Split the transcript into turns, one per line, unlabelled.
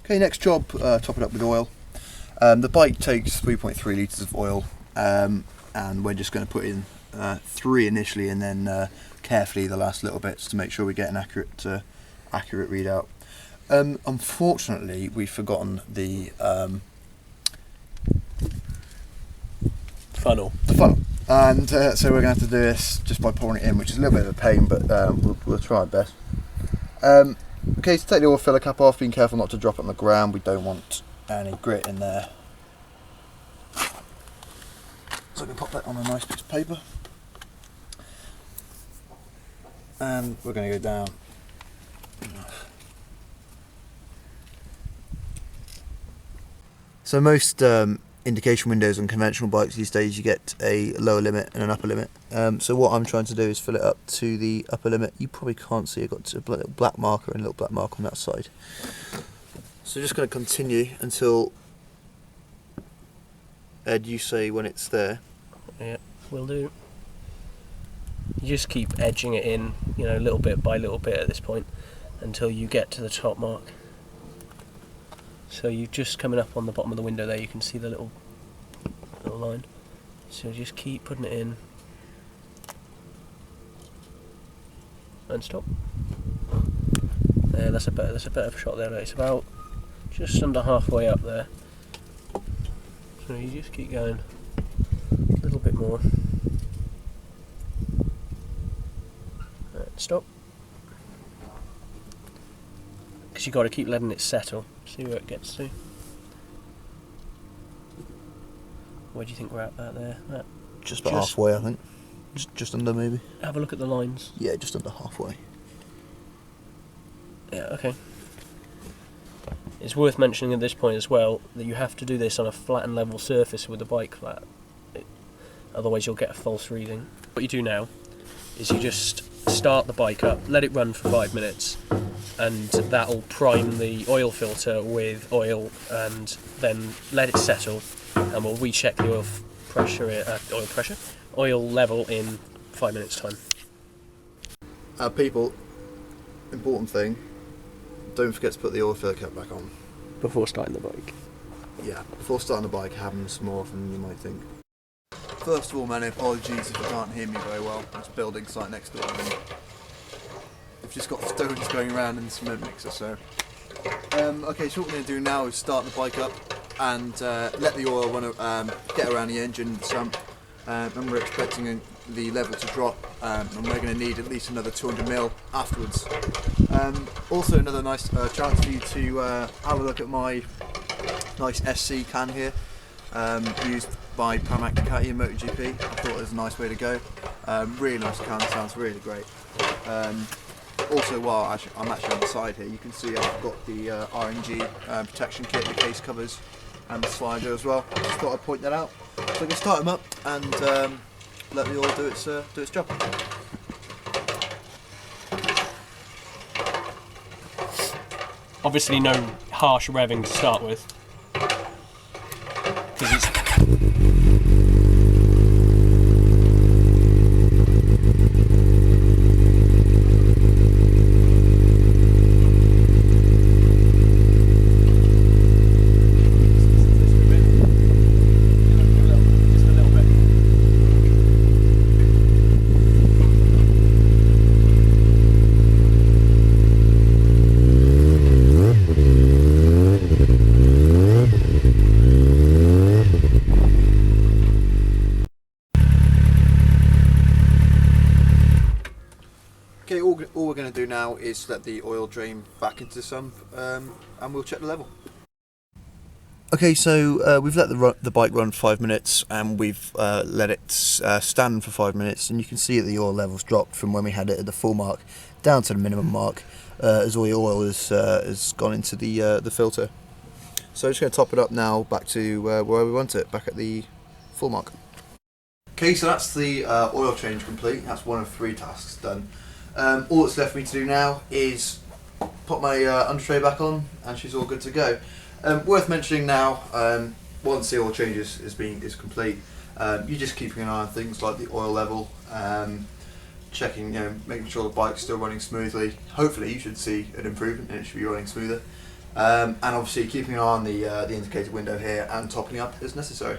Okay, next job, top it up with oil. The bike takes 3.3 litres of oil, and we're just going to put in 3 initially, and then carefully the last little bits to make sure we get an accurate readout. Unfortunately, we've forgotten the
funnel,
and so we're going to have to do this just by pouring it in, which is a little bit of a pain, but we'll try our best. Okay, so take the oil filler cap off, being careful not to drop it on the ground. We don't want any grit in there. So I can pop that on a nice piece of paper, and we're going to go down. So most indication windows on conventional bikes these days, you get a lower limit and an upper limit. So what I'm trying to do is fill it up to the upper limit. You probably can't see, I've got a little black marker and a little black mark on that side. So just going to continue until, Ed, you say when it's there.
Yeah, will do. You just keep edging it in, you know, little bit by little bit at this point until you get to the top mark. So you're just coming up on the bottom of the window there, you can see the little line. So just keep putting it in and stop. There, that's a better shot there. It's about just under halfway up there. So you just keep going a little bit more. Right, stop. Because you've got to keep letting it settle. See where it gets to. Where do you think we're at there?
Just about halfway, I think. Just under, maybe.
Have a look at the lines.
Yeah, just under halfway.
Yeah, okay. It's worth mentioning at this point as well that you have to do this on a flat and level surface with the bike flat. Otherwise you'll get a false reading. What you do now is you just start the bike up, let it run for 5 minutes, and that'll prime the oil filter with oil, and then let it settle, and we'll recheck the oil level in 5 minutes time.
People, important thing, don't forget to put the oil filler cap back on.
Before starting the bike?
Yeah, before starting the bike happens more often than you might think. First of all, many apologies if you can't hear me very well. There's a building site next door and we've just got stones going around in the cement mixer, so. Okay, so what we're going to do now is start the bike up and let the oil get around the engine sump. And we're expecting the level to drop, and we're going to need at least another 200ml afterwards. Also another nice chance for you to have a look at my nice SC can here, used by Pramac Ducati in MotoGP. I thought it was a nice way to go. Really nice can, sounds really great. Also, while I'm actually on the side here, you can see I've got the RNG protection kit, the case covers and the slider as well. Just thought I'd point that out. So we can start them up and let the oil do its job.
Obviously no harsh revving to start with.
Okay, all we're going to do now is let the oil drain back into the sump, and we'll check the level. Okay, so we've let the bike run for 5 minutes, and we've let it stand for 5 minutes, and you can see that the oil level's dropped from when we had it at the full mark down to the minimum mark, as all the oil has gone into the filter. So I'm just going to top it up now back to where we want it, back at the full mark. Okay, so that's the oil change complete. That's one of 3 tasks done. All that's left for me to do now is put my undertray back on, and she's all good to go. Worth mentioning now, once the oil change is complete, you're just keeping an eye on things like the oil level, checking, making sure the bike's still running smoothly. Hopefully you should see an improvement and it should be running smoother. And obviously keeping an eye on the indicator window here and topping up as necessary.